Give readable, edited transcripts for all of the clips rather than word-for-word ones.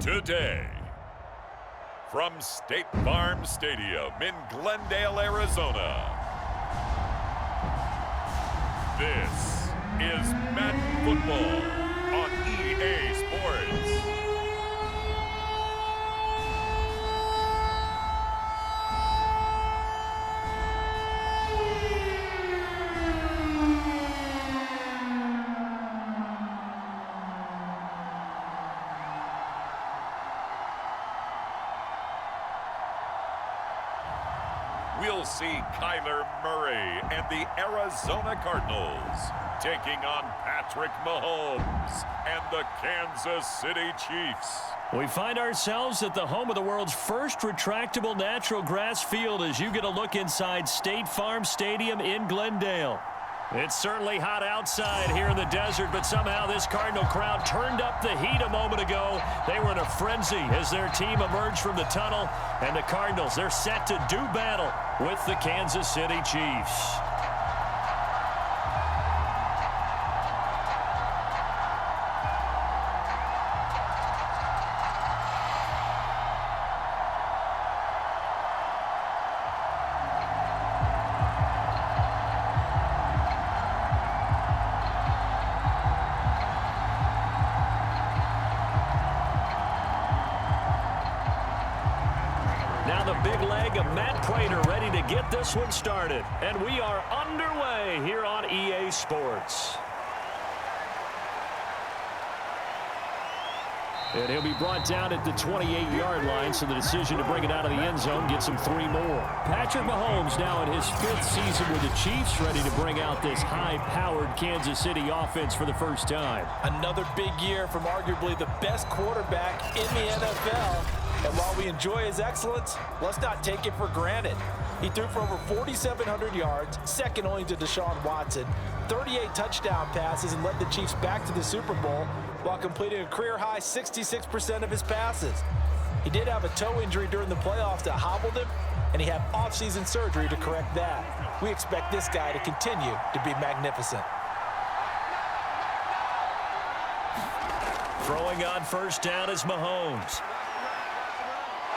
today. From State Farm Stadium in Glendale, Arizona, this is Madden Football on EA Sports. We'll see Kyler Murray and the Arizona Cardinals taking on Patrick Mahomes and the Kansas City Chiefs. We find ourselves at the home of the world's first retractable natural grass field as you get a look inside State Farm Stadium in Glendale. It's certainly hot outside here in the desert, but somehow this Cardinal crowd turned up the heat a moment ago. They were in a frenzy as their team emerged from the tunnel, and the Cardinals, they're set to do battle with the Kansas City Chiefs. Now the big leg of Matt Prater ready to get this one started. And we are underway here on EA Sports. And he'll be brought down at the 28-yard line, so the decision to bring it out of the end zone gets him 3 more. Patrick Mahomes now in his 5th season with the Chiefs, ready to bring out this high-powered Kansas City offense for the first time. Another big year from arguably the best quarterback in the NFL. And while we enjoy his excellence, let's not take it for granted. He threw for over 4,700 yards, second only to Deshaun Watson, 38 touchdown passes, and led the Chiefs back to the Super Bowl while completing a career-high 66% of his passes. He did have a toe injury during the playoffs that hobbled him, and he had off-season surgery to correct that. We expect this guy to continue to be magnificent. Throwing on first down is Mahomes.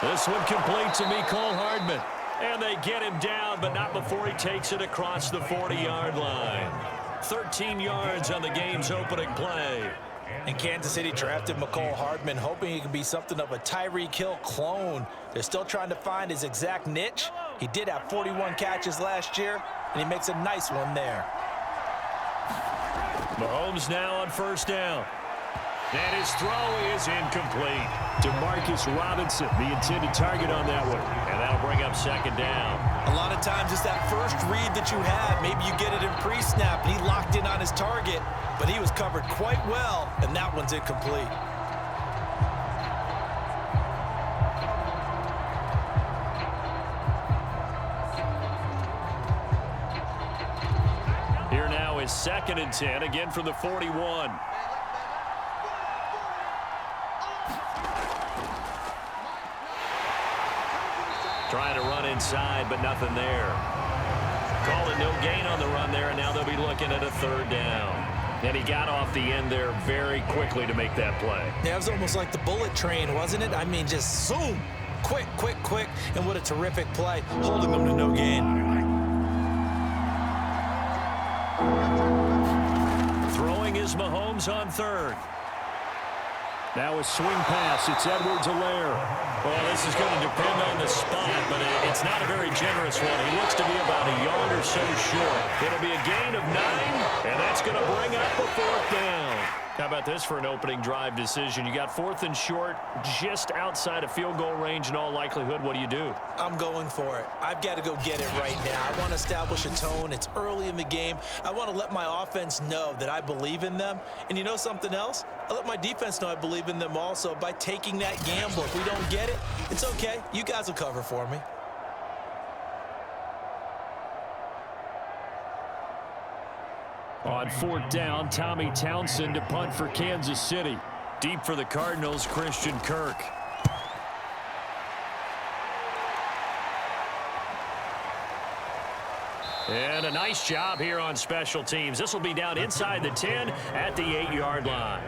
This one complete to Mecole Hardman. And they get him down, but not before he takes it across the 40-yard line. 13 yards on the game's opening play. And Kansas City drafted Mecole Hardman, hoping he could be something of a Tyreek Hill clone. They're still trying to find his exact niche. He did have 41 catches last year, and he makes a nice one there. Mahomes now on first down. And his throw is incomplete. To Marcus Robinson, the intended target on that one. And that'll bring up second down. A lot of times it's that first read that you have. Maybe you get it in pre-snap, and he locked in on his target. But he was covered quite well, and that one's incomplete. Here now is 2nd and 10, again from the 41. Trying to run inside, but nothing there. Calling no gain on the run there, and now they'll be looking at a 3rd down. And he got off the end there very quickly to make that play. Yeah, it was almost like the bullet train, wasn't it? I mean, just zoom. Quick, quick, quick. And what a terrific play, holding them to no gain. Throwing is Mahomes on 3rd. Now a swing pass. It's Edwards-Helaire. Well, this is going to depend on the spot, but it's not a very generous one. He looks to be about a yard or so short. It'll be a gain of 9, and that's going to bring up a 4th down. How about this for an opening drive decision? You got 4th and short, just outside of field goal range in all likelihood. What do you do? I'm going for it. I've got to go get it right now. I want to establish a tone. It's early in the game. I want to let my offense know that I believe in them. And you know something else? I let my defense know I believe in them also by taking that gamble. If we don't get it, it's okay. You guys will cover for me. On 4th down, Tommy Townsend to punt for Kansas City. Deep for the Cardinals, Christian Kirk. And a nice job here on special teams. This will be down inside the 10 at the 8-yard line.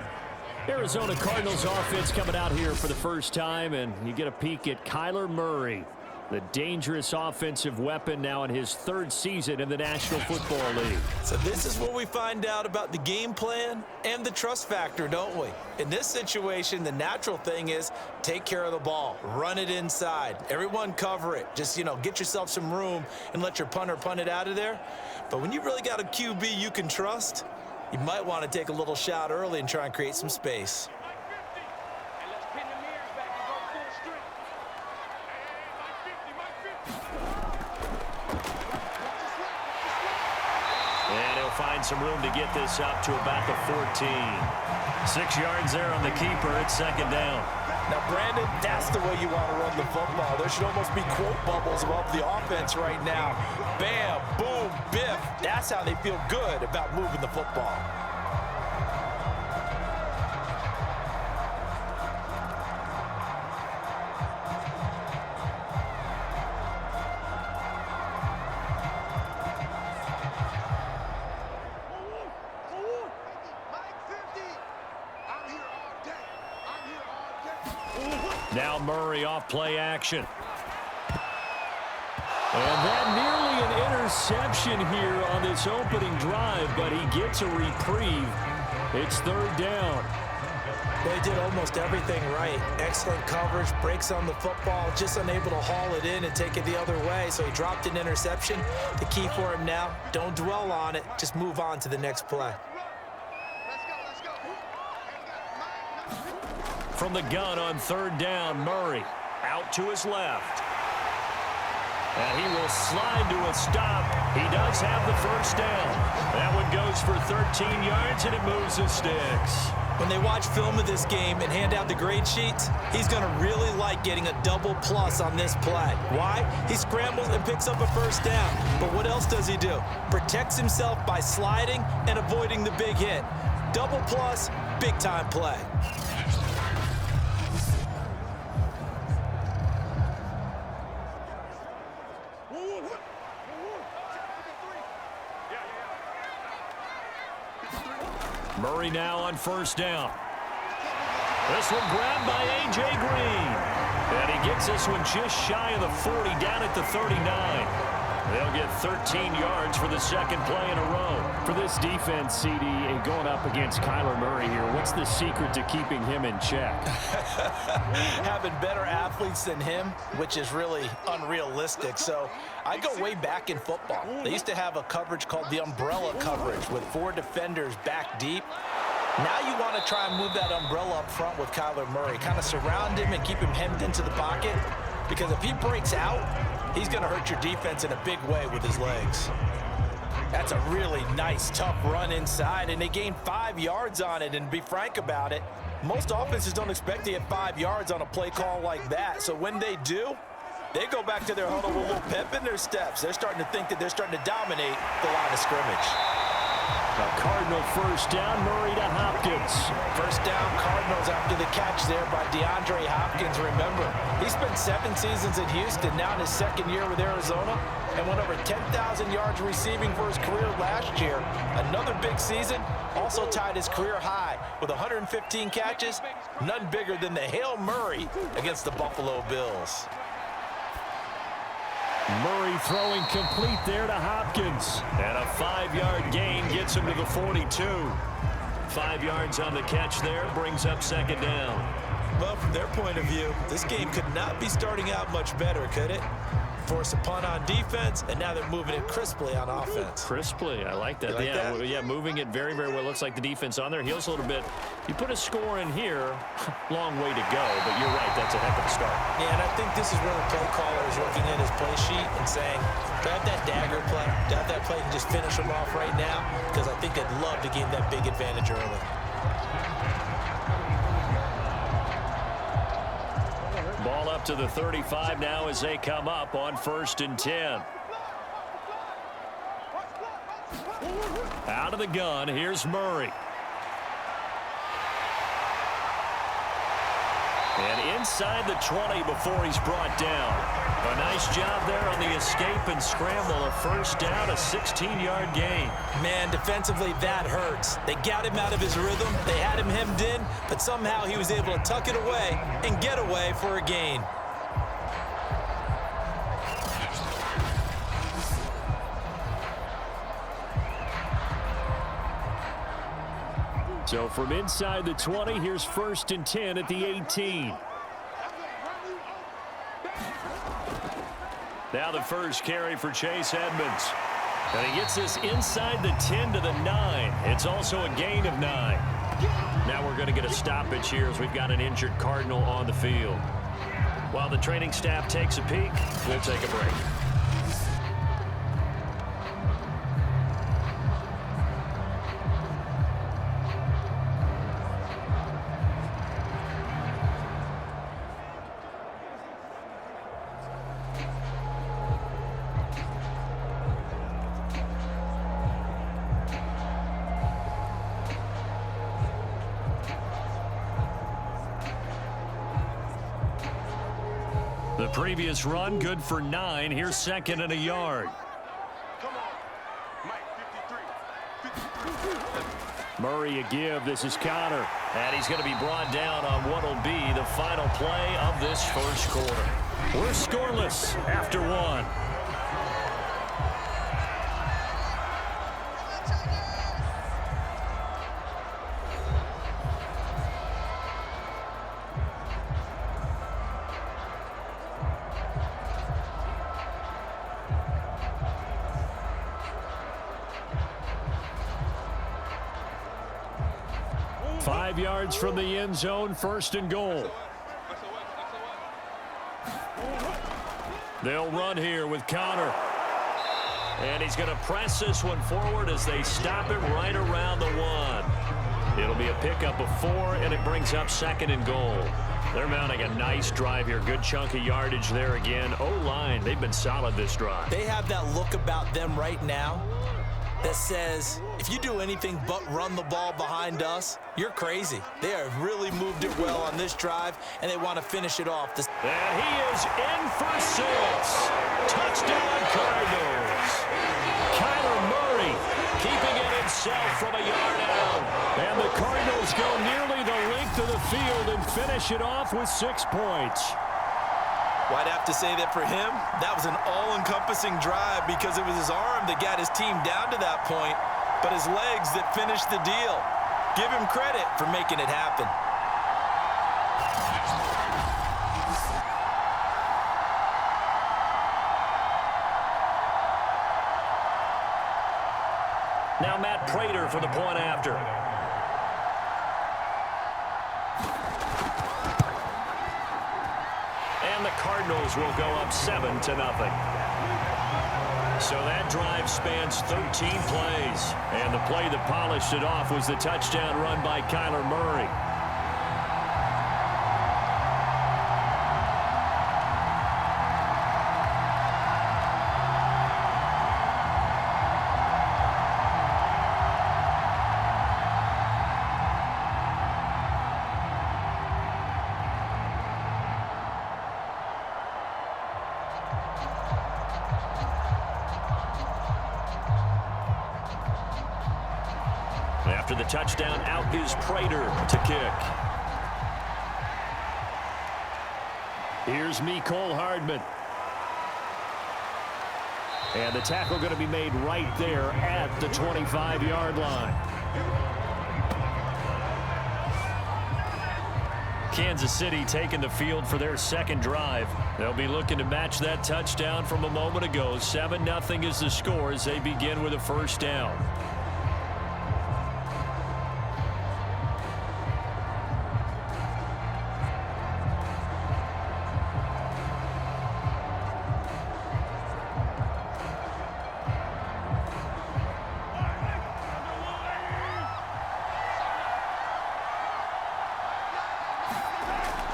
Arizona Cardinals offense coming out here for the first time, and you get a peek at Kyler Murray, the dangerous offensive weapon now in his third season in the National Football League. So this is where we find out about the game plan and the trust factor, don't we? In this situation, the natural thing is take care of the ball, run it inside. Everyone cover it. Just, get yourself some room and let your punter punt it out of there. But when you really got a QB you can trust, you might want to take a little shot early and try and create some space. And he'll find some room to get this up to about the 14. 6 yards there on the keeper. It's second down. Now, Brandon, that's the way you want to run the football. There should almost be quote bubbles above the offense right now. Bam, boom, biff. That's how they feel good about moving the football. Now Murray off play action. And that nearly an interception here on this opening drive, but he gets a reprieve. It's third down. They did almost everything right. Excellent coverage, breaks on the football, just unable to haul it in and take it the other way, so he dropped an interception. The key for him now, don't dwell on it, just move on to the next play. From the gun on third down, Murray out to his left. And he will slide to a stop. He does have the first down. That one goes for 13 yards, and it moves the sticks. When they watch film of this game and hand out the grade sheets, he's going to really like getting a double plus on this play. Why? He scrambles and picks up a first down. But what else does he do? Protects himself by sliding and avoiding the big hit. Double plus, big-time play. Murray now on first down. This one grabbed by A.J. Green. And he gets this one just shy of the 40, down at the 39. They'll get 13 yards for the second play in a row. For this defense, CD, going up against Kyler Murray here, what's the secret to keeping him in check? Having better athletes than him, which is really unrealistic. So I go way back in football. They used to have a coverage called the umbrella coverage with 4 defenders back deep. Now you want to try and move that umbrella up front with Kyler Murray. Kind of surround him and keep him hemmed into the pocket. Because if he breaks out, he's going to hurt your defense in a big way with his legs. That's a really nice, tough run inside, and they gained 5 yards on it. And to be frank about it, most offenses don't expect to get 5 yards on a play call like that. So when they do, they go back to their huddle with a little pep in their steps. They're starting to think that they're starting to dominate the line of scrimmage. A Cardinal first down, Murray to Hopkins. First down, Cardinals after the catch there by DeAndre Hopkins. Remember, he spent 7 seasons in Houston, now in his second year with Arizona, and went over 10,000 yards receiving for his career last year. Another big season, also tied his career high with 115 catches, none bigger than the Hail Murray against the Buffalo Bills. Murray throwing complete there to Hopkins. And a 5-yard gain gets him to the 42. 5 yards on the catch there, brings up second down. Well, from their point of view, this game could not be starting out much better, could it? Force a punt on defense, and now they're moving it crisply on offense. Crisply, I like that. Like that? Yeah, moving it very, very well. Looks like the defense on their heels a little bit. You put a score in here, long way to go, but you're right, that's a heck of a start. Yeah, and I think this is where the play caller is looking at his play sheet and saying, grab that dagger play, grab that play and just finish them off right now, because I think they'd love to gain that big advantage early. Ball up to the 35 now as they come up on 1st and 10. Out of the gun, here's Murray. And inside the 20 before he's brought down. A nice job there on the escape and scramble. A first down, a 16-yard gain. Man, defensively, that hurts. They got him out of his rhythm. They had him hemmed in, but somehow he was able to tuck it away and get away for a gain. So from inside the 20, here's 1st and 10 at the 18. Now the first carry for Chase Edmonds. And he gets this inside the 10 to the 9. It's also a gain of 9. Now we're going to get a stoppage here as we've got an injured Cardinal on the field. While the training staff takes a peek, we'll take a break. The previous run, good for 9. Here's 2nd and a yard. Murray a give. This is Connor. And he's going to be brought down on what will be the final play of this first quarter. We're scoreless after 1. Yards from the end zone, 1st and goal. They'll run here with Connor. And he's going to press this one forward as they stop it right around the 1. It'll be a pickup of 4, and it brings up 2nd and goal. They're mounting a nice drive here. Good chunk of yardage there again. O-line, they've been solid this drive. They have that look about them right now that says, if you do anything but run the ball behind us, you're crazy. They have really moved it well on this drive, and they want to finish it off. And he is in for 6. Touchdown, Cardinals. Kyler Murray keeping it himself from a yard out. And the Cardinals go nearly the length of the field and finish it off with 6 points. Well, I'd have to say that for him, that was an all-encompassing drive because it was his arm that got his team down to that point, but his legs that finished the deal. Give him credit for making it happen. Now Matt Prater for the point after. And the Cardinals will go up 7-0. So that drive spans 13 plays. And the play that polished it off was the touchdown run by Kyler Murray. After the touchdown, out is Prater to kick. Here's Mecole Hardman. And the tackle going to be made right there at the 25-yard line. Kansas City taking the field for their second drive. They'll be looking to match that touchdown from a moment ago. 7-0 is the score as they begin with a first down.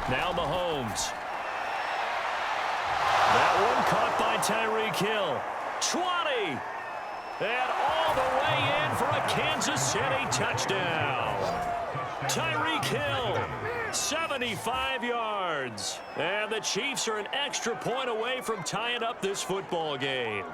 Now Mahomes. That one caught by Tyreek Hill. 20. And all the way in for a Kansas City touchdown. Tyreek Hill, 75 yards. And the Chiefs are an extra point away from tying up this football game.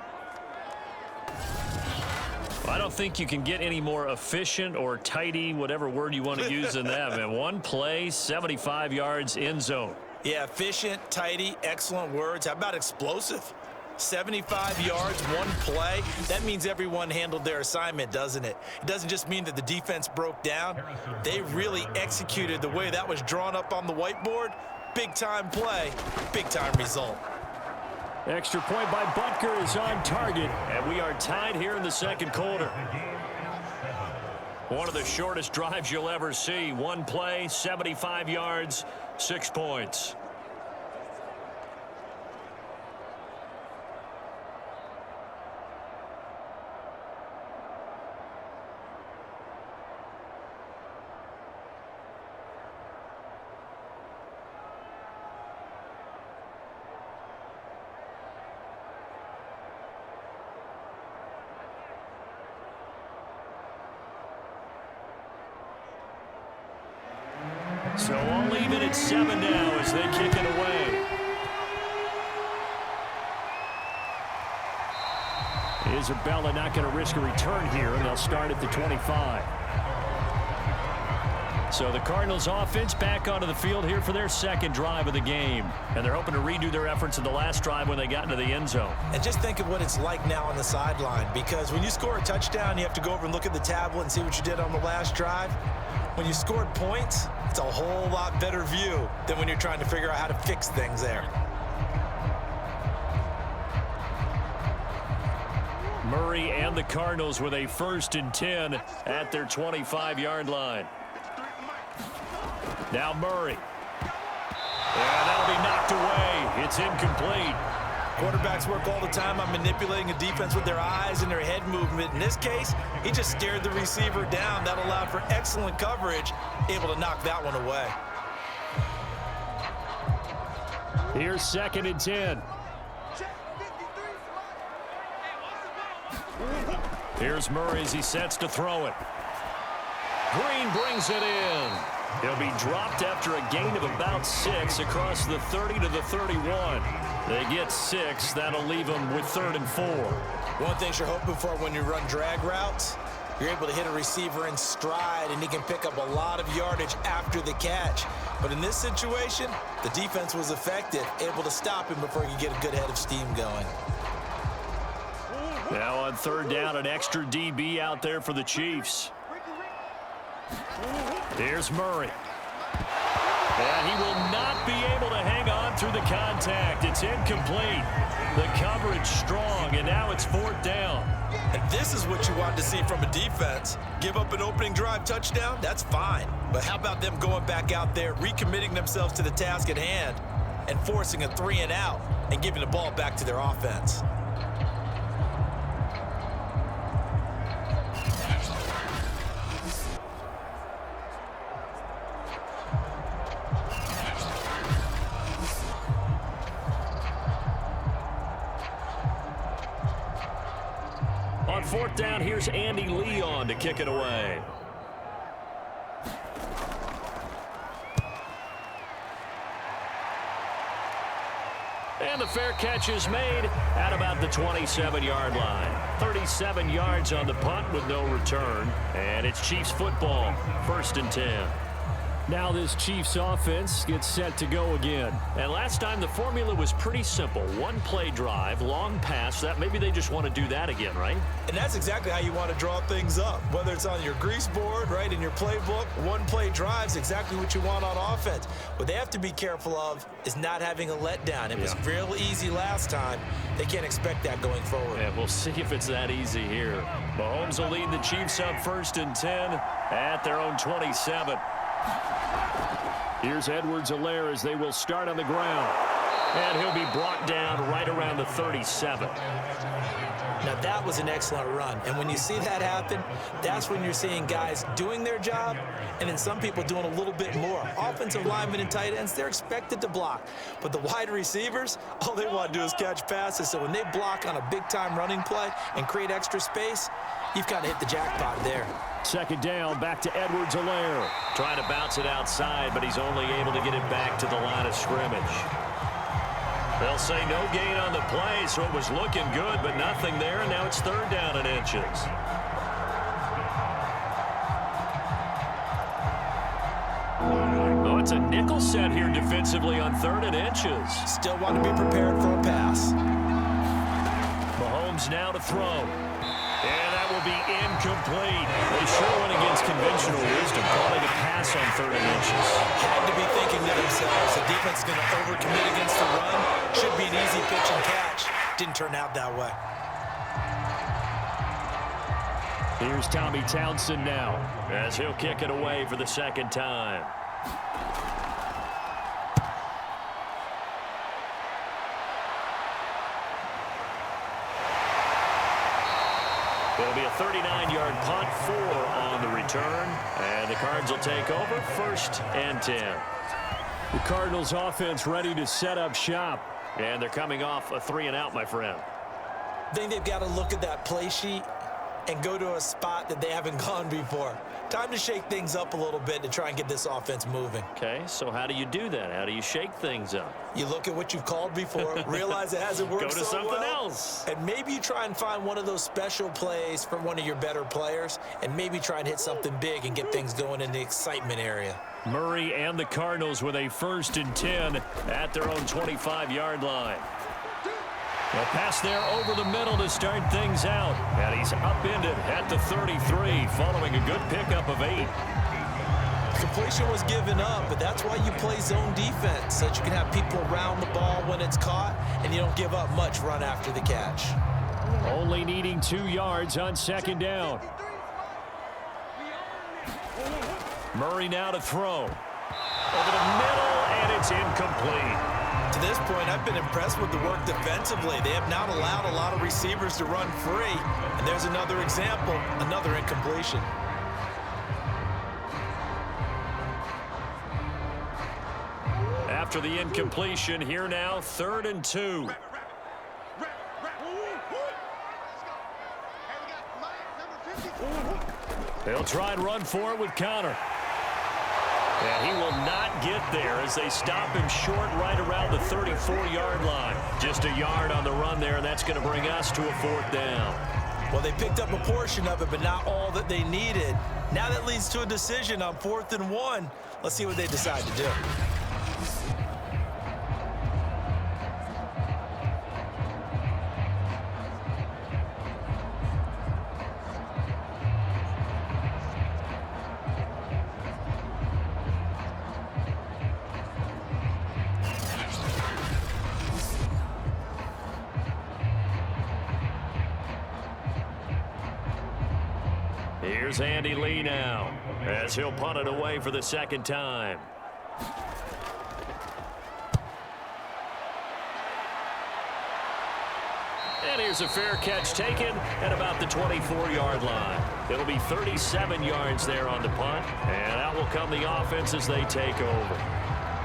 I don't think you can get any more efficient or tidy, whatever word you want to use in that, man. One play, 75 yards, end zone. Yeah, efficient, tidy, excellent words. How about explosive? 75 yards, one play. That means everyone handled their assignment, doesn't it? It doesn't just mean that the defense broke down. They really executed the way that was drawn up on the whiteboard. Big-time play, big-time result. Extra point by Butker is on target, and we are tied here in the second quarter. One of the shortest drives you'll ever see. One play, 75 yards, 6 points. So all even at 7 now as they kick it away. Isabella not going to risk a return here, and they'll start at the 25. So the Cardinals offense back onto the field here for their second drive of the game. And they're hoping to redo their efforts in the last drive when they got into the end zone. And just think of what it's like now on the sideline, because when you score a touchdown, you have to go over and look at the tablet and see what you did on the last drive. When you scored points, it's a whole lot better view than when you're trying to figure out how to fix things there. Murray and the Cardinals with a 1st and 10 at their 25-yard line. Now Murray. And that'll be knocked away. It's incomplete. Quarterbacks work all the time on manipulating a defense with their eyes and their head movement. In this case, he just stared the receiver down. That allowed for excellent coverage, able to knock that one away. Here's 2nd and 10. Here's Murray as he sets to throw it. Green brings it in. He'll be dropped after a gain of about 6 across the 30 to the 31. They get 6. That'll leave them with 3rd and 4. One thing you're hoping for when you run drag routes, you're able to hit a receiver in stride, and he can pick up a lot of yardage after the catch. But in this situation, the defense was effective, able to stop him before he could get a good head of steam going. Now on 3rd down, an extra DB out there for the Chiefs. Here's Murray. And he will not be able to hang on through the contact. It's incomplete. The coverage strong, and now it's 4th down. And this is what you want to see from a defense. Give up an opening drive touchdown, that's fine. But how about them going back out there, recommitting themselves to the task at hand, and forcing a 3 and out, and giving the ball back to their offense. On 4th down, here's Andy Leon to kick it away. And the fair catch is made at about the 27-yard line. 37 yards on the punt with no return. And it's Chiefs football, 1st and 10. Now this Chiefs offense gets set to go again. And last time the formula was pretty simple. One play drive, long pass. That maybe they just want to do that again, right? And that's exactly how you want to draw things up. Whether it's on your grease board, right, in your playbook, one play drive is exactly what you want on offense. What they have to be careful of is not having a letdown. It was real easy last time. They can't expect that going forward. Yeah, we'll see if it's that easy here. Mahomes will lead the Chiefs up 1st and 10 at their own 27. Here's Edwards-Helaire as they will start on the ground. And he'll be brought down right around the 37. Now, that was an excellent run. And when you see that happen, that's when you're seeing guys doing their job and then some people doing a little bit more. Offensive linemen and tight ends, they're expected to block. But the wide receivers, all they want to do is catch passes. So when they block on a big-time running play and create extra space, You've kind of hit the jackpot there. Second down, back to Edwards-Helaire. Trying to bounce it outside, but he's only able to get it back to the line of scrimmage. They'll say no gain on the play, so it was looking good, but nothing there, and now it's third down and inches. Oh, it's a nickel set here defensively on third and inches. Still want to be prepared for a pass. Mahomes now to throw. And that will be incomplete. They sure went against conventional wisdom, calling a pass on third and inches. Had to be thinking to themselves, the defense is going to overcommit against the run. Should be an easy pitch and catch. Didn't turn out that way. Here's Tommy Townsend now, as he'll kick it away for the second time. There'll be a 39-yard punt, 4 on the return, and the Cards will take over, 1st and 10. The Cardinals offense ready to set up shop. And they're coming off a 3-and-out, my friend. I think they've got to look at that play sheet and go to a spot that they haven't gone before. Time to shake things up a little bit to try and get this offense moving. Okay, so how do you do that? How do you shake things up? You look at what you've called before, realize it hasn't worked Go to so something well, else. and maybe you try and find one of those special plays from one of your better players, and maybe try and hit something big and get things going in the excitement area. Murray and the Cardinals with a 1st and 10 at their own 25-yard line. A pass there over the middle to start things out. And he's upended at the 33 following a good pickup of 8. Completion was given up, but that's why you play zone defense, so that you can have people around the ball when it's caught, and you don't give up much run after the catch. Only needing 2 yards on second down. Murray now to throw. Over the middle, and it's incomplete. To this point, I've been impressed with the work defensively. They have not allowed a lot of receivers to run free. And there's another example, another incompletion. After the incompletion, here now, 3rd and 2. They'll try and run for it with Connor. And he will not get there as they stop him short right around the 34-yard line. Just a yard on the run there, and that's going to bring us to a 4th down. Well, they picked up a portion of it, but not all that they needed. Now that leads to a decision on 4th and 1. Let's see what they decide to do. Here's Andy Lee now, as he'll punt it away for the second time. And here's a fair catch taken at about the 24-yard line. It'll be 37 yards there on the punt, and out will come the offense as they take over.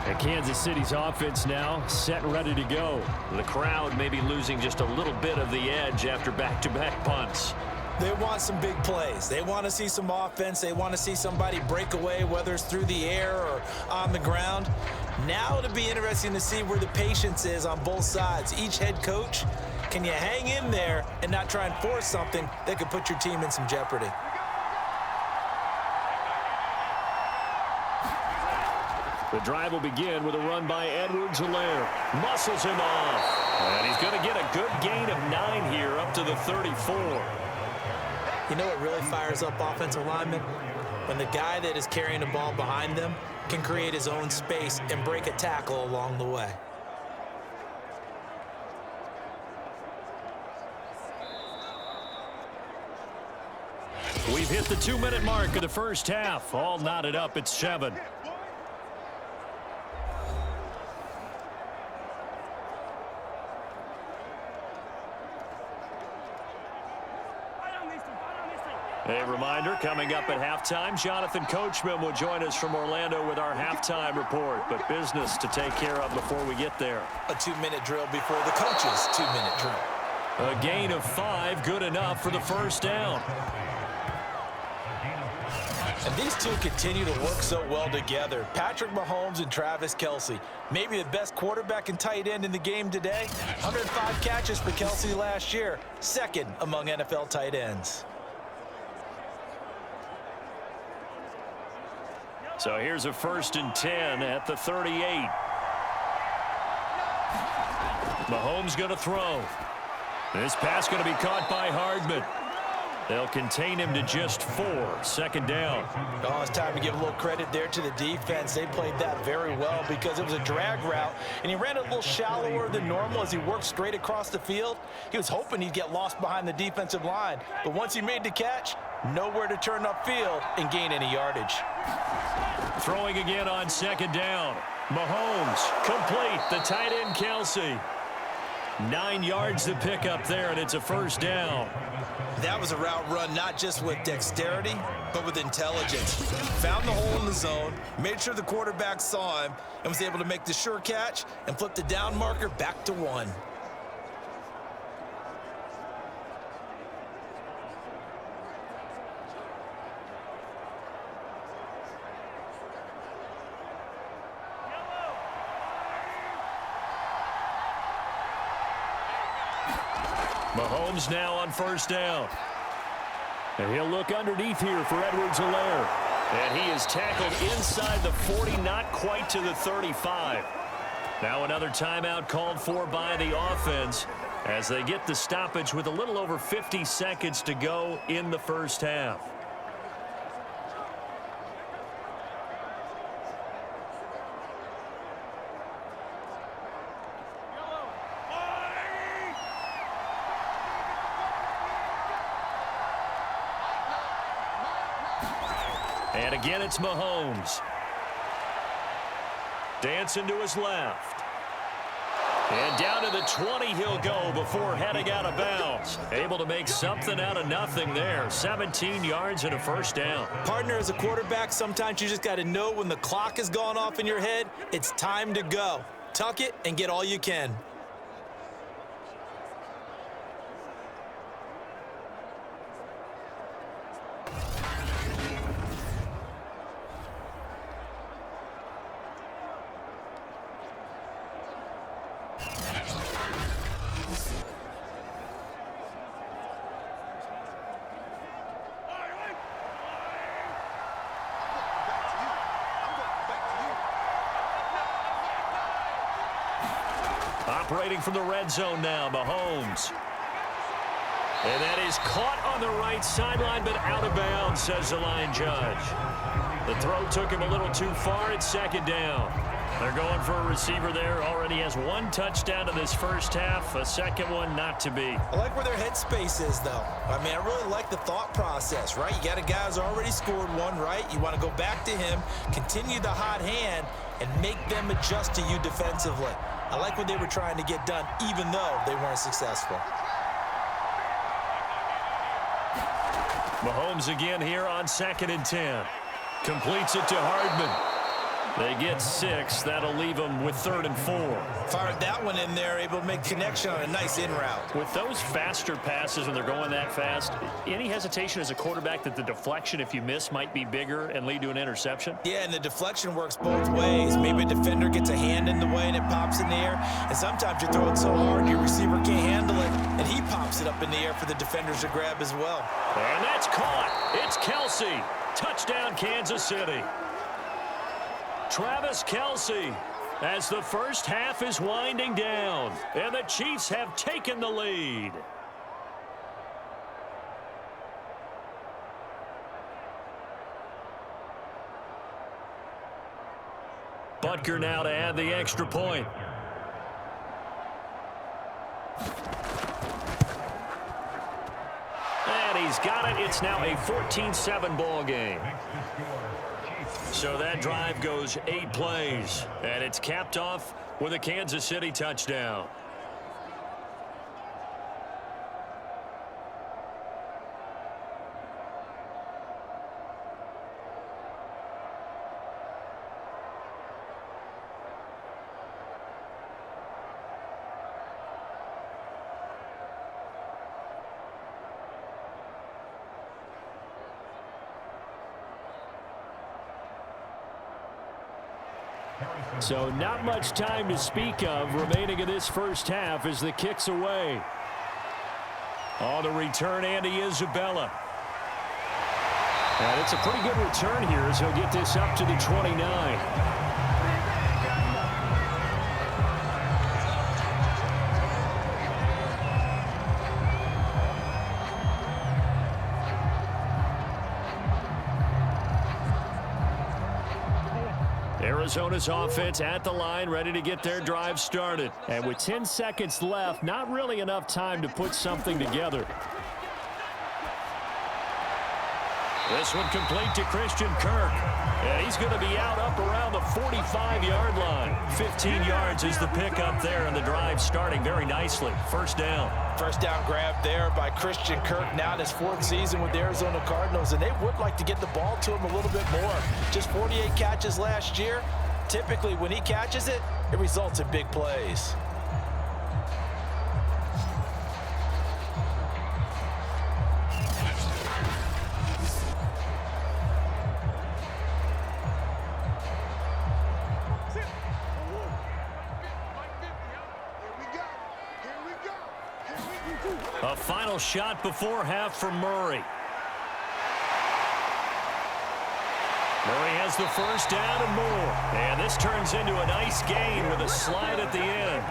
And Kansas City's offense now set and ready to go. The crowd may be losing just a little bit of the edge after back-to-back punts. They want some big plays. They want to see some offense. They want to see somebody break away, whether it's through the air or on the ground. Now it'll be interesting to see where the patience is on both sides. Each head coach, can you hang in there and not try and force something that could put your team in some jeopardy? The drive will begin with a run by Edwards-Helaire. Muscles him off. And he's going to get a good gain of 9 here up to the 34. You know what really fires up offensive linemen? When the guy that is carrying the ball behind them can create his own space and break a tackle along the way. We've hit the 2-minute mark of the first half. All knotted up at 7. A reminder, coming up at halftime, Jonathan Coachman will join us from Orlando with our halftime report, but business to take care of before we get there. A 2-minute drill before the coach's 2-minute drill. A gain of 5, good enough for the first down. And these two continue to work so well together. Patrick Mahomes and Travis Kelce. Maybe the best quarterback and tight end in the game today. 105 catches for Kelce last year. Second among NFL tight ends. So here's a 1st and 10 at the 38. Mahomes going to throw. This pass going to be caught by Hardman. They'll contain him to just 4. 2nd down. Oh, it's time to give a little credit there to the defense. They played that very well because it was a drag route, and he ran a little shallower than normal as he worked straight across the field. He was hoping he'd get lost behind the defensive line, but once he made the catch, nowhere to turn upfield and gain any yardage. Throwing again on 2nd down. Mahomes, complete. The tight end, Kelce. 9 yards to pick up there, and it's a 1st down. That was a route run not just with dexterity, but with intelligence. Found the hole in the zone, made sure the quarterback saw him, and was able to make the sure catch and flip the down marker back to 1. Mahomes now on 1st down. And he'll look underneath here for Edwards-Helaire. And he is tackled inside the 40, not quite to the 35. Now another timeout called for by the offense as they get the stoppage with a little over 50 seconds to go in the 1st half. And again, it's Mahomes. Dancing to his left. And down to the 20 he'll go before heading out of bounds. Able to make something out of nothing there. 17 yards and a 1st down. Partner, as a quarterback, sometimes you just got to know when the clock has gone off in your head, it's time to go. Tuck it and get all you can. Operating from the red zone now, Mahomes. And that is caught on the right sideline, but out of bounds, says the line judge. The throw took him a little too far. It's 2nd down. They're going for a receiver there. Already has 1 touchdown in this 1st half. A second one not to be. I like where their headspace is, though. I mean, I really like the thought process, right? You got a guy who's already scored 1, right? You want to go back to him, continue the hot hand, and make them adjust to you defensively. I like what they were trying to get done, even though they weren't successful. Mahomes again here on 2nd and 10. Completes it to Hardman. They get 6. That'll leave them with 3rd and 4. Fired that one in there, able to make connection on a nice in route. With those faster passes when they're going that fast, any hesitation as a quarterback that the deflection, if you miss, might be bigger and lead to an interception? Yeah, and the deflection works both ways. Maybe a defender gets a hand in the way and it pops in the air. And sometimes you throw it so hard your receiver can't handle it, and he pops it up in the air for the defenders to grab as well. And that's caught. It's Kelce. Touchdown, Kansas City. Travis Kelce as the 1st half is winding down, and the Chiefs have taken the lead. Butker now to add the extra point. And he's got it. It's now a 14-7 ball game. So that drive goes 8 plays, and it's capped off with a Kansas City touchdown. So not much time to speak of remaining in this first half as the kick's away. On the return, Andy Isabella. And it's a pretty good return here as he'll get this up to the 29. Arizona's offense at the line, ready to get their drive started. And with 10 seconds left, not really enough time to put something together. This one complete to Christian Kirk. And he's going to be out up around the 45-yard line. 15 yards is the pickup there, and the drive starting very nicely. First down. First down grab there by Christian Kirk, now in his 4th season with the Arizona Cardinals, and they would like to get the ball to him a little bit more. Just 48 catches last year. Typically, when he catches it, it results in big plays. A final shot before half from Murray. Murray has the first down and more. And this turns into a nice gain with a slide at the end.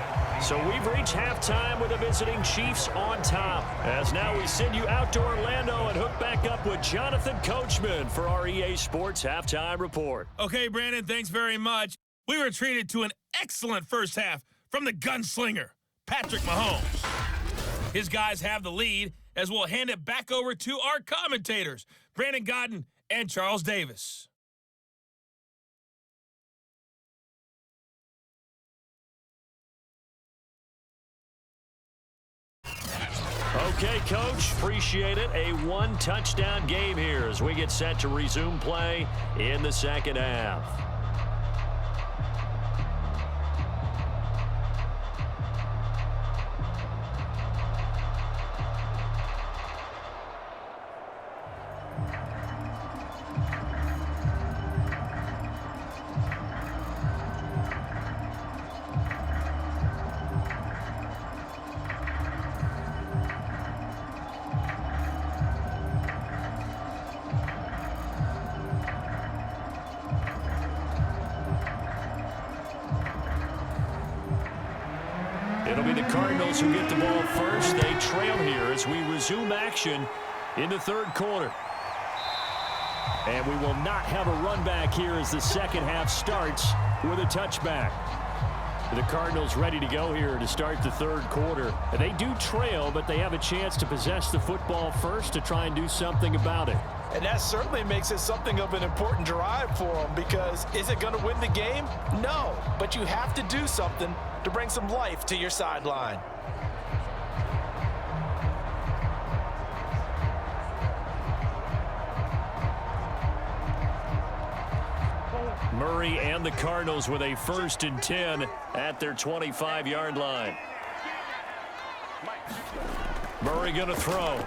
So we've reached halftime with the visiting Chiefs on top. As now we send you out to Orlando and hook back up with Jonathan Coachman for our EA Sports Halftime Report. Okay, Brandon, thanks very much. We were treated to an excellent first half from the gunslinger, Patrick Mahomes. His guys have the lead as we'll hand it back over to our commentators, Brandon Godden and Charles Davis. Okay, Coach, appreciate it. A one-touchdown game here as we get set to resume play in the second half. It'll be the Cardinals who get the ball first. They trail here as we resume action in the third quarter. And we will not have a run back here as the second half starts with a touchback. The Cardinals ready to go here to start the third quarter. And they do trail, but they have a chance to possess the football first to try and do something about it. And that certainly makes it something of an important drive for them, because is it going to win the game? No, but you have to do something to bring some life to your sideline. Murray and the Cardinals with a 1st and 10 at their 25-yard line. Murray going to throw.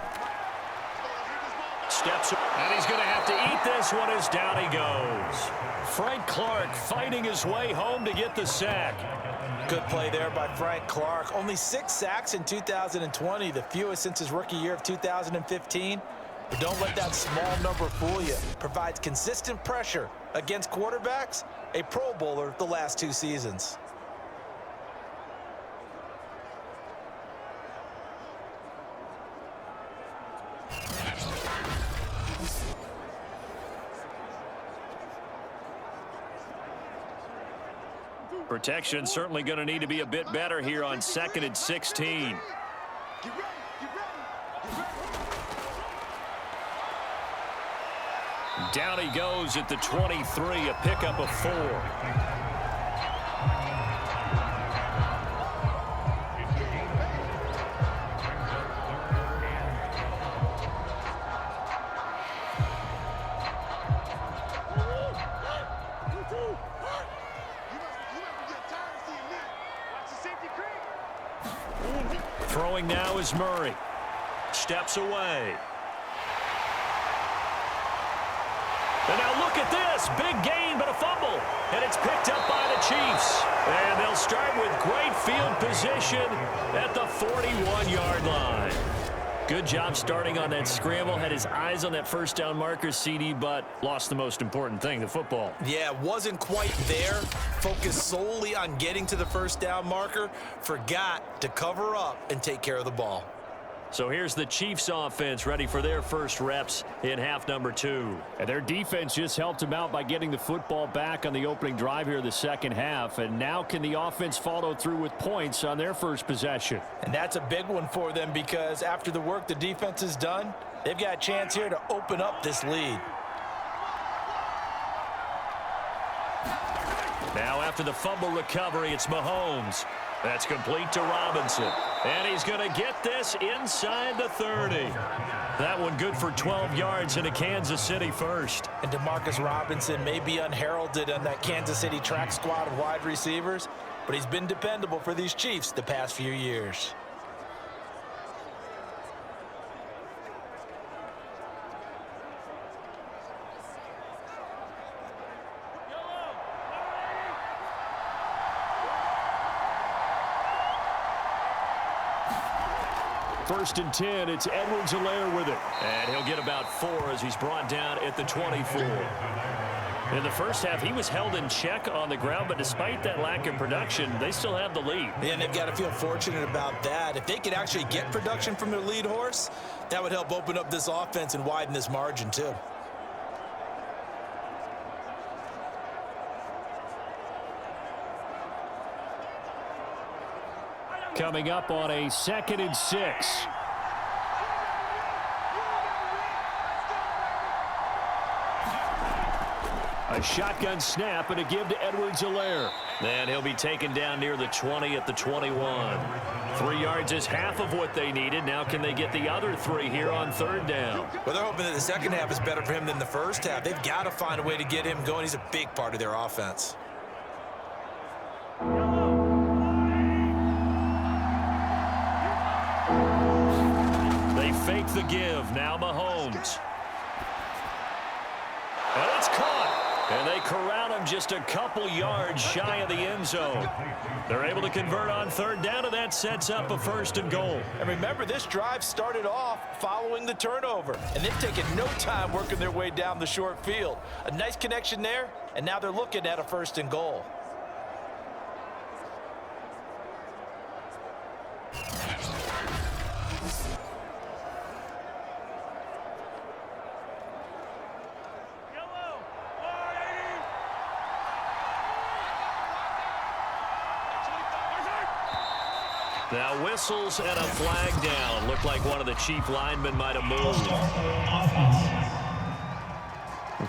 Steps, and he's going to have to eat this one as down he goes. Frank Clark fighting his way home to get the sack. Good play there by Frank Clark. Only 6 sacks in 2020, the fewest since his rookie year of 2015. But don't let that small number fool you. Provides consistent pressure against quarterbacks, a Pro Bowler the last 2 seasons. Protection certainly going to need to be a bit better here on 2nd and 16. Down he goes at the 23, a pickup of 4. Throwing now is Murray. Steps away. And now look at this. Big gain, but a fumble. And it's picked up by the Chiefs. And they'll start with great field position at the 41-yard line. Good job starting on that scramble. Had his eyes on that first down marker, CD, but lost the most important thing, the football. Yeah, wasn't quite there. Focused solely on getting to the first down marker. Forgot to cover up and take care of the ball. So here's the Chiefs offense ready for their first reps in half number 2. And their defense just helped them out by getting the football back on the opening drive here in the second half. And now can the offense follow through with points on their first possession? And that's a big one for them because after the work the defense has done, they've got a chance here to open up this lead. Now after the fumble recovery, it's Mahomes. That's complete to Robinson. And he's going to get this inside the 30. That one good for 12 yards into Kansas City first. And Demarcus Robinson may be unheralded on that Kansas City track squad of wide receivers, but he's been dependable for these Chiefs the past few years. First and 10, it's Edwards-Helaire with it. And he'll get about 4 as he's brought down at the 24. In the first half, he was held in check on the ground, but despite that lack of production, they still have the lead. Yeah, and they've got to feel fortunate about that. If they could actually get production from their lead horse, that would help open up this offense and widen this margin too. Coming up on a 2nd and 6. A shotgun snap and a give to Edwards-Helaire. Then he'll be taken down near the 20 at the 21. 3 yards is half of what they needed. Now can they get the other 3 here on 3rd down? Well, they're hoping that the second half is better for him than the first half. They've got to find a way to get him going. He's a big part of their offense. Fake the give. Now Mahomes. And it's caught. And they corral him just a couple yards shy of the end zone. They're able to convert on 3rd down, and that sets up a 1st and goal. And remember, this drive started off following the turnover. And they've taken no time working their way down the short field. A nice connection there, and now they're looking at a 1st and goal. Now whistles and a flag down. Looked like one of the Chief linemen might have moved.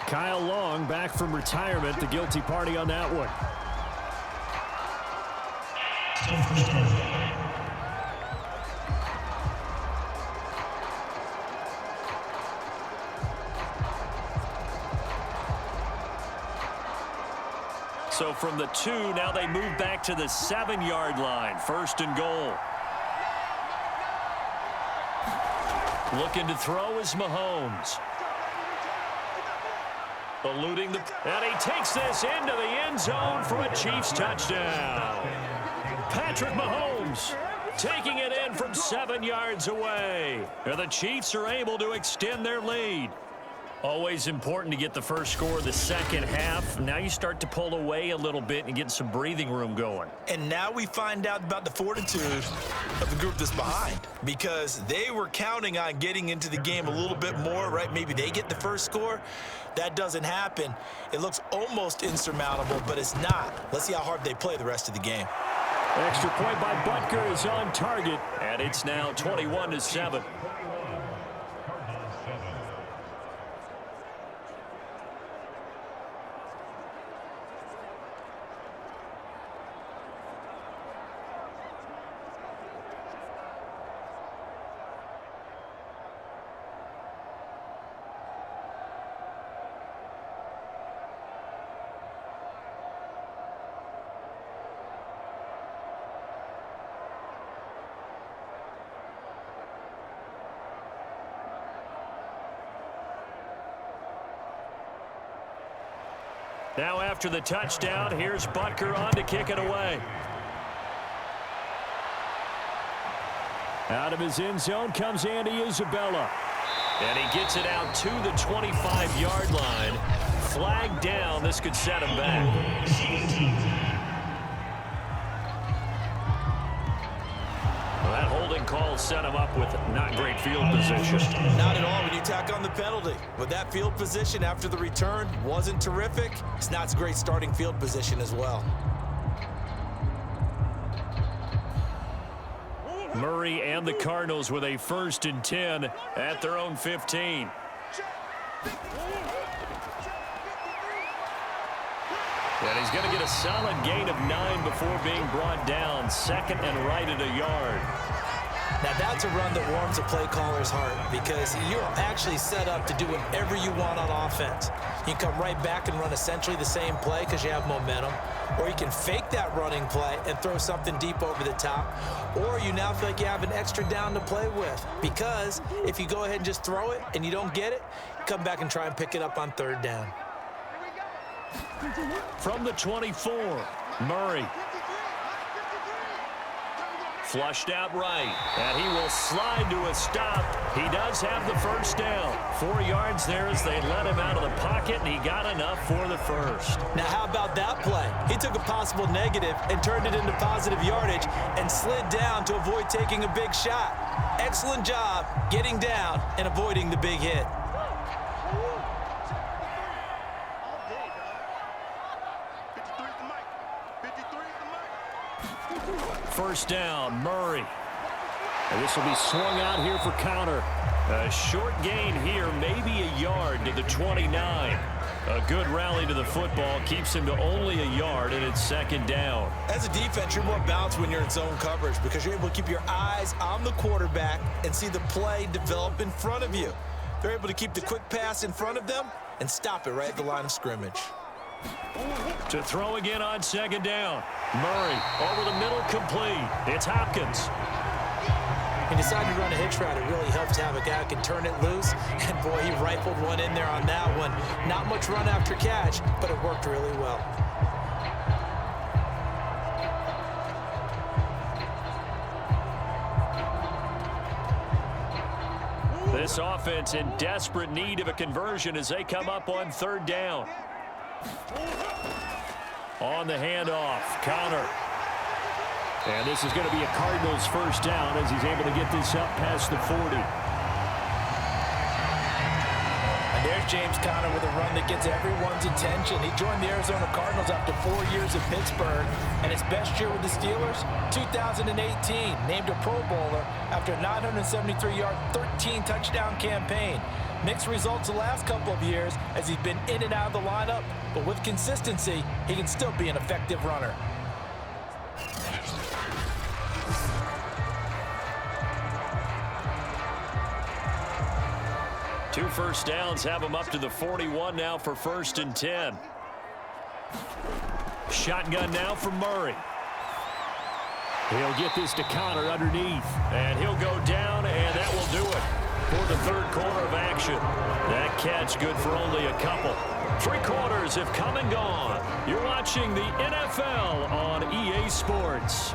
Kyle Long back from retirement, the guilty party on that one. So from the 2, now they move back to the 7-yard line. 1st and goal. Looking to throw is Mahomes. Eluding the... And he takes this into the end zone for a Chiefs touchdown. Patrick Mahomes taking it in from 7 yards away. And the Chiefs are able to extend their lead. Always important to get the first score of the second half. Now you start to pull away a little bit and get some breathing room going. And now we find out about the fortitude of the group that's behind, because they were counting on getting into the game a little bit more, right? Maybe they get the first score. That doesn't happen. It looks almost insurmountable, but it's not. Let's see how hard they play the rest of the game. Extra point by Butker is on target, and it's now 21-7. Now after the touchdown, here's Butker on to kick it away. Out of his end zone comes Andy Isabella. And he gets it out to the 25-yard line. Flag down. This could set him back. Well, that holding call set him up with not great field position. Not at all when you tack on the penalty. With that field position after the return wasn't terrific. It's not a great starting field position as well. Murray and the Cardinals with a 1st and 10 at their own 15. And he's going to get a solid gain of 9 before being brought down. 2nd and right at a yard. Now that's a run that warms a play caller's heart because you're actually set up to do whatever you want on offense. You can come right back and run essentially the same play because you have momentum, or you can fake that running play and throw something deep over the top, or you now feel like you have an extra down to play with because if you go ahead and just throw it and you don't get it, come back and try and pick it up on 3rd down. From the 24, Murray. Flushed out right, and he will slide to a stop. He does have the 1st down. 4 yards there as they let him out of the pocket, and he got enough for the 1st. Now, how about that play? He took a possible negative and turned it into positive yardage and slid down to avoid taking a big shot. Excellent job getting down and avoiding the big hit. First down, Murray. And this will be swung out here for counter. A short gain here, maybe a yard to the 29. A good rally to the football keeps him to only a yard, and it's 2nd down. As a defense, you're more balanced when you're in zone coverage because you're able to keep your eyes on the quarterback and see the play develop in front of you. They're able to keep the quick pass in front of them and stop it right at the line of scrimmage. To throw again on 2nd down. Murray over the middle, complete. It's Hopkins. He decided to run a hitch route. It really helps to have a guy who can turn it loose. And, boy, he rifled one in there on that one. Not much run after catch, but it worked really well. This offense in desperate need of a conversion as they come up on 3rd down. On the handoff, counter. And this is going to be a Cardinals 1st down as he's able to get this up past the 40. And there's James Conner with a run that gets everyone's attention. He joined the Arizona Cardinals after 4 years in Pittsburgh. And his best year with the Steelers, 2018, named a Pro Bowler after a 973-yard, 13-touchdown campaign. Mixed results the last couple of years as he's been in and out of the lineup, but with consistency, he can still be an effective runner. Two 1st downs have him up to the 41 now for 1st and 10. Shotgun now for Murray. He'll get this to Conner underneath, and he'll go down, and that will do it for the 3rd quarter of action. That catch good for only a couple. 3 quarters have come and gone. You're watching the NFL on EA Sports.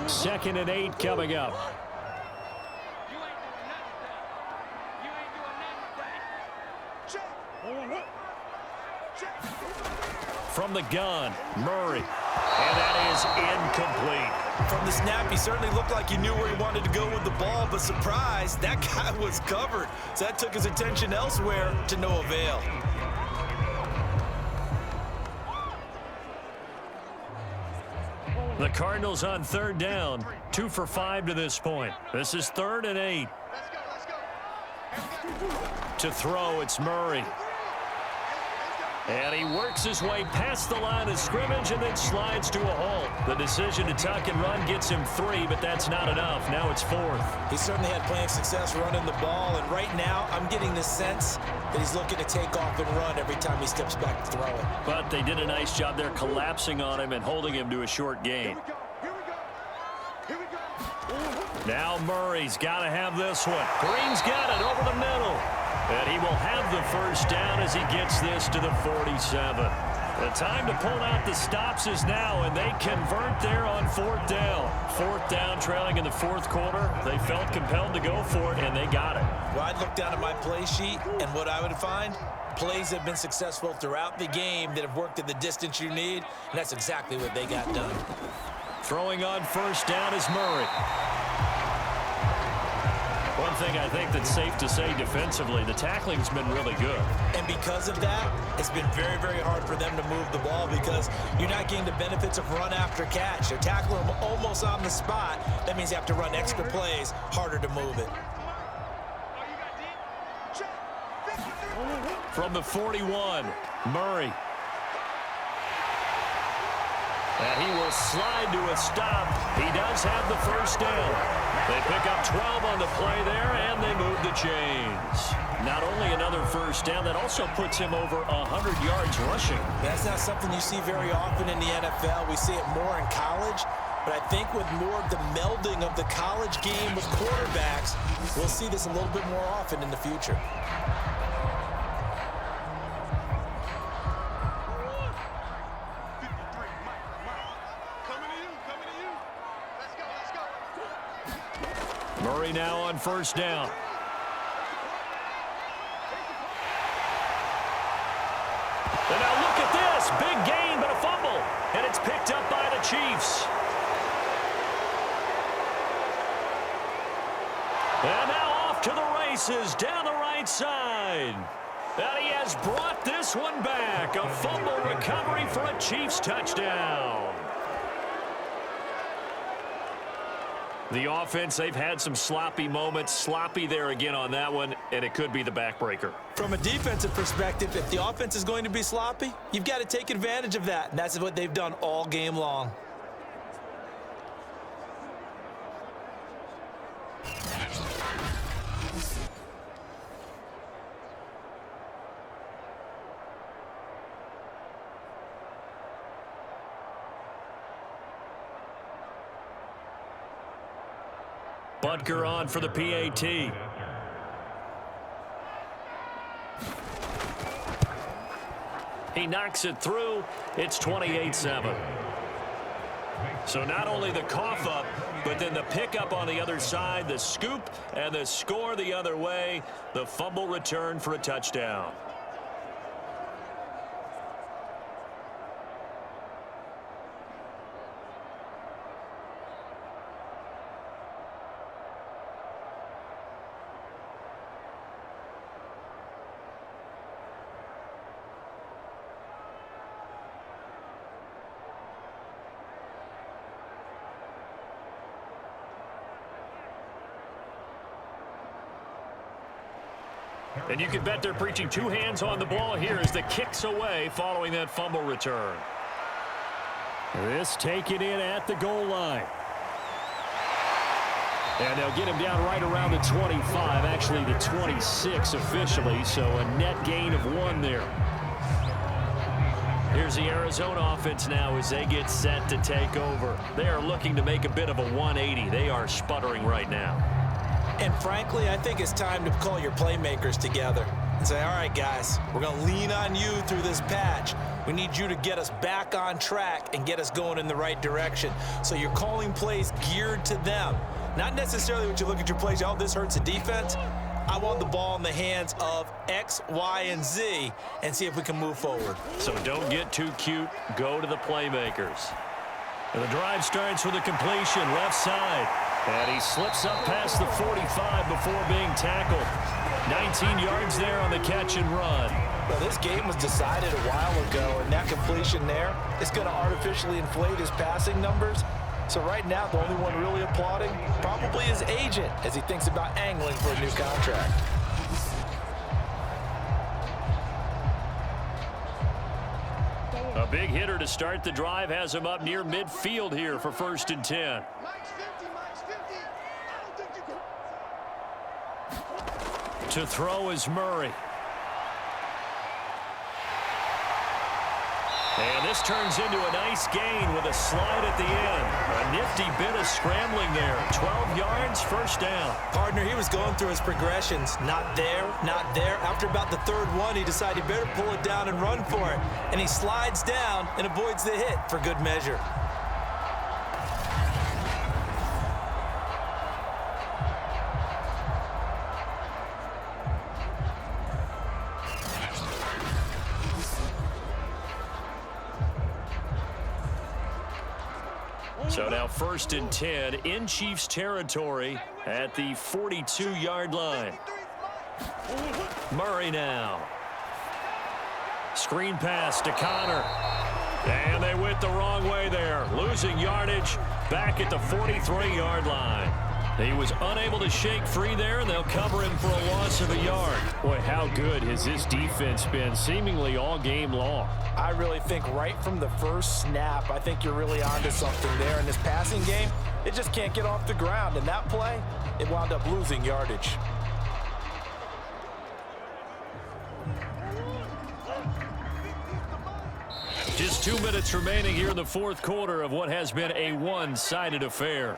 Second and 8 coming up. From the gun, Murray. And that is incomplete. From the snap, he certainly looked like he knew where he wanted to go with the ball, but surprise, that guy was covered. So that took his attention elsewhere to no avail. The Cardinals on 3rd down, 2 for 5 to this point. This is 3rd and 8. To throw, it's Murray. And he works his way past the line of scrimmage and then slides to a halt. The decision to tuck and run gets him 3, but that's not enough. Now it's 4th. He certainly had plenty of success running the ball, and right now I'm getting the sense that he's looking to take off and run every time he steps back to throw it. But they did a nice job there collapsing on him and holding him to a short gain. Now Murray's got to have this one. Green's got it over the middle. And he will have the first down as he gets this to the 47. The time to pull out the stops is now, and they convert there on 4th down. 4th down, trailing in the 4th quarter. They felt compelled to go for it, and they got it. Well, I'd look down at my play sheet, and what I would find, plays have been successful throughout the game that have worked at the distance you need, and that's exactly what they got done. Throwing on 1st down is Murray. One thing I think that's safe to say defensively, the tackling's been really good. And because of that, it's been very, very hard for them to move the ball because you're not getting the benefits of run after catch. They're tackling them almost on the spot. That means you have to run extra plays, harder to move it. From the 41, Murray. And he will slide to a stop. He does have the first down. They pick up 12 on the play there, and they move the chains. Not only another first down, that also puts him over 100 yards rushing. That's not something you see very often in the NFL. We see it more in college. But I think with more of the melding of the college game with quarterbacks, we'll see this a little bit more often in the future. Murray now on 1st down. And now look at this. Big gain, but a fumble. And it's picked up by the Chiefs. And now off to the races down the right side. And he has brought this one back. A fumble recovery for a Chiefs touchdown. The offense, they've had some sloppy moments. Sloppy there again on that one, and it could be the backbreaker. From a defensive perspective, if the offense is going to be sloppy, you've got to take advantage of that, and that's what they've done all game long. Butker on for the PAT. He knocks it through. It's 28-7. So not only the cough up, but then the pickup on the other side, the scoop, and the score the other way. The fumble return for a touchdown. And you can bet they're preaching 2 hands on the ball here as the kick's away following that fumble return. This taken in at the goal line. And they'll get him down right around the 25, actually the 26 officially, so a net gain of 1 there. Here's the Arizona offense now as they get set to take over. They are looking to make a bit of a 180. They are sputtering right now. And frankly, I think it's time to call your playmakers together and say, all right, guys, we're going to lean on you through this patch. We need you to get us back on track and get us going in the right direction. So you're calling plays geared to them. Not necessarily when you look at your plays, oh, this hurts the defense. I want the ball in the hands of X, Y, and Z and see if we can move forward. So don't get too cute. Go to the playmakers. And the drive starts with a completion left side. And he slips up past the 45 before being tackled. 19 yards there on the catch and run. Well, this game was decided a while ago, and that completion there is going to artificially inflate his passing numbers. So right now, the only one really applauding probably his agent as he thinks about angling for a new contract. A big hitter to start the drive has him up near midfield here for 1st and 10. To throw is Murray. And this turns into a nice gain with a slide at the end. A nifty bit of scrambling there. 12 yards, 1st down. Partner, he was going through his progressions. Not there, not there. After about the 3rd one, he decided he better pull it down and run for it. And he slides down and avoids the hit for good measure. So now 1st and 10 in Chiefs territory at the 42-yard line. Murray now. Screen pass to Connor. And they went the wrong way there. Losing yardage back at the 43-yard line. He was unable to shake free there, and they'll cover him for a loss of a yard. Boy, how good has this defense been seemingly all game long? I really think right from the first snap, I think you're really onto something there. In this passing game, it just can't get off the ground. And that play, it wound up losing yardage. Just 2 minutes remaining here in the 4th quarter of what has been a one-sided affair.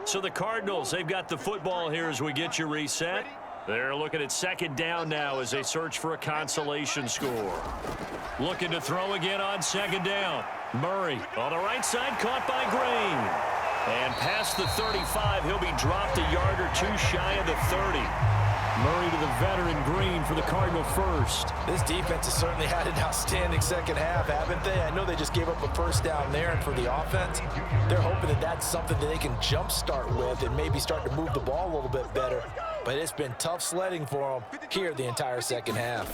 So the Cardinals, they've got the football here as we get you reset. They're looking at 2nd down now as they search for a consolation score. Looking to throw again on 2nd down. Murray on the right side, caught by Green. And past the 35, he'll be dropped a yard or 2 shy of the 30. Murray to the veteran Green for the Cardinal first. This defense has certainly had an outstanding 2nd half, haven't they? I know they just gave up a 1st down there, and for the offense, they're hoping that that's something that they can jumpstart with and maybe start to move the ball a little bit better. But it's been tough sledding for them here the entire 2nd half.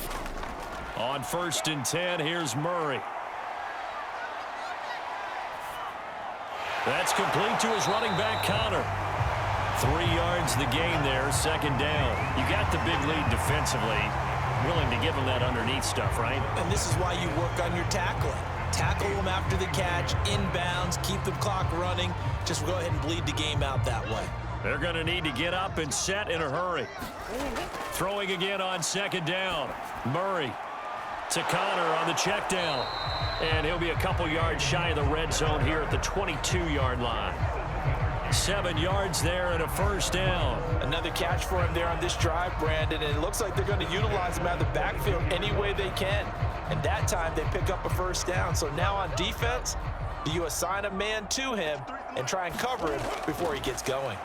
On 1st and 10, here's Murray. That's complete to his running back, Connor. 3 yards the gain there, 2nd down. You got the big lead defensively. Willing to give him that underneath stuff, right? And this is why you work on your tackling. Tackle them after the catch, inbounds, keep the clock running. Just go ahead and bleed the game out that way. They're going to need to get up and set in a hurry. Throwing again on 2nd down. Murray to Connor on the check down. And he'll be a couple yards shy of the red zone here at the 22-yard line. 7 yards there and a 1st down. Another catch for him there on this drive, Brandon, and it looks like they're going to utilize him out of the backfield any way they can. And that time they pick up a 1st down. So now on defense, do you assign a man to him and try and cover him before he gets going?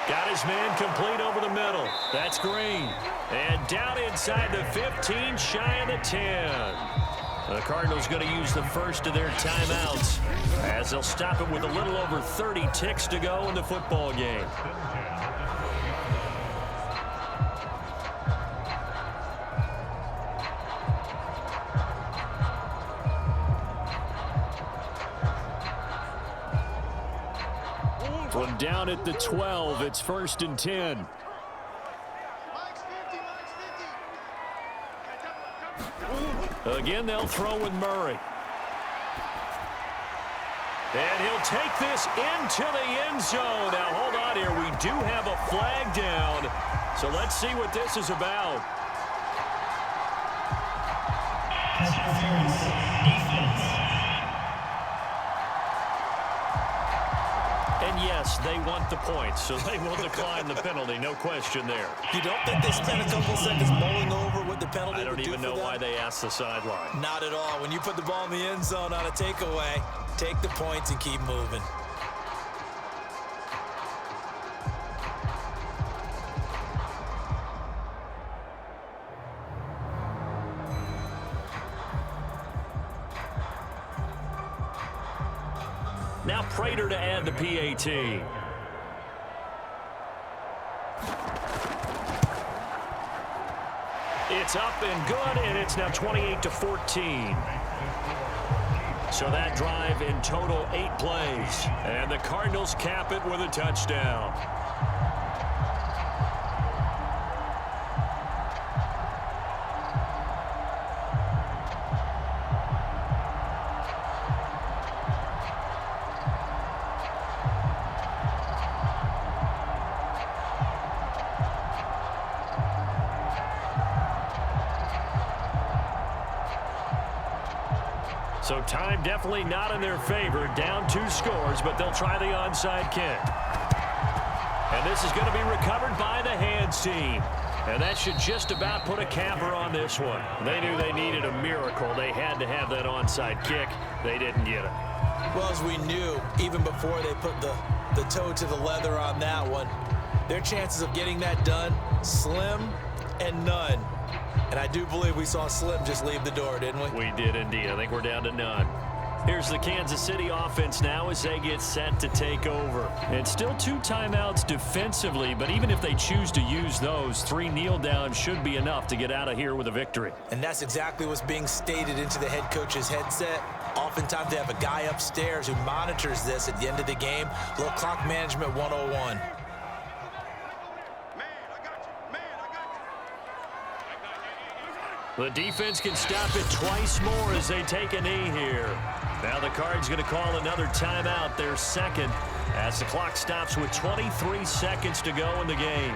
Got his man complete over the middle. That's Green. And down inside the 15, shy of the 10. The Cardinals going to use the first of their timeouts as they'll stop it with a little over 30 ticks to go in the football game. From down at the 12, it's 1st and 10. Again, they'll throw with Murray. And he'll take this into the end zone. Now, hold on here. We do have a flag down. So let's see what this is about. And yes, they want the points, so they will decline the penalty. No question there. You don't think they spent a couple seconds mulling over what the penalty I don't even know why they asked the sideline. Not at all. When you put the ball in the end zone on a takeaway, take the points and keep moving. Now Prater to add the PAT. It's up and good, and it's now 28-14. So that drive in total 8 plays. And the Cardinals cap it with a touchdown. So time definitely not in their favor. Down 2 scores, but they'll try the onside kick. And this is going to be recovered by the hands team. And that should just about put a capper on this one. They knew they needed a miracle. They had to have that onside kick. They didn't get it. Well, as we knew, even before they put the toe to the leather on that one, their chances of getting that done, slim and none. And I do believe we saw Slim just leave the door, didn't we? We did indeed. I think we're down to none. Here's the Kansas City offense now as they get set to take over. And still 2 timeouts defensively, but even if they choose to use those, 3 kneel downs should be enough to get out of here with a victory. And that's exactly what's being stated into the head coach's headset. Oftentimes they have a guy upstairs who monitors this at the end of the game. Little clock management 101. The defense can stop it twice more as they take a knee here. Now the Cards going to call another timeout, their second, as the clock stops with 23 seconds to go in the game.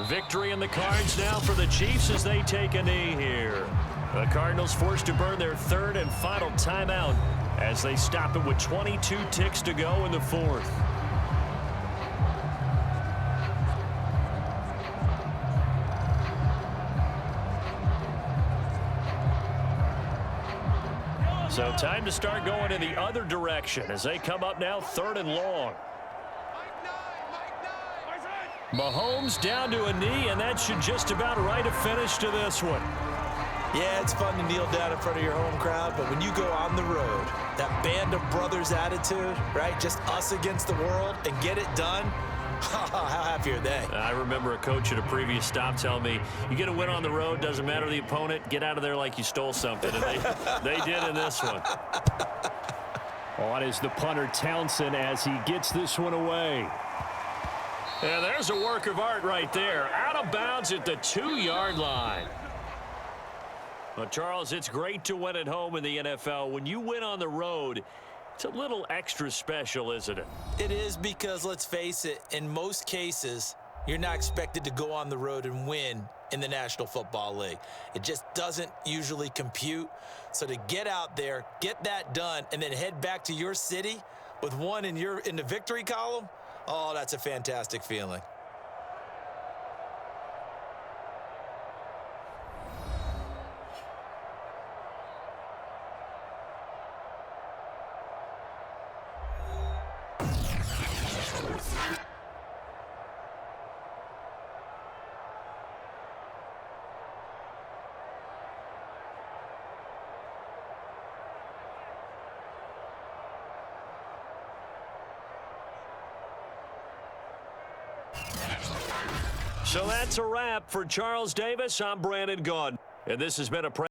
Victory in the cards now for the Chiefs as they take a knee here. The Cardinals forced to burn their 3rd and final timeout as they stop it with 22 ticks to go in the 4th. So time to start going in the other direction as they come up now 3rd and long. Mahomes down to a knee, and that should just about write a finish to this one. Yeah, it's fun to kneel down in front of your home crowd, but when you go on the road, that band of brothers attitude, right? Just us against the world and get it done. How happy are they? I remember a coach at a previous stop telling me, you get a win on the road, doesn't matter the opponent, get out of there like you stole something. And they did in this one. On is the punter Townsend as he gets this one away. Yeah, there's a work of art right there. Out of bounds at the 2-yard line. Well, Charles, it's great to win at home in the NFL. When you win on the road, it's a little extra special, isn't it? It is because, let's face it, in most cases, you're not expected to go on the road and win in the National Football League. It just doesn't usually compute. So to get out there, get that done, and then head back to your city with one in the victory column, oh, that's a fantastic feeling. So that's a wrap for Charles Davis. I'm Brandon Gaudin, and this has been a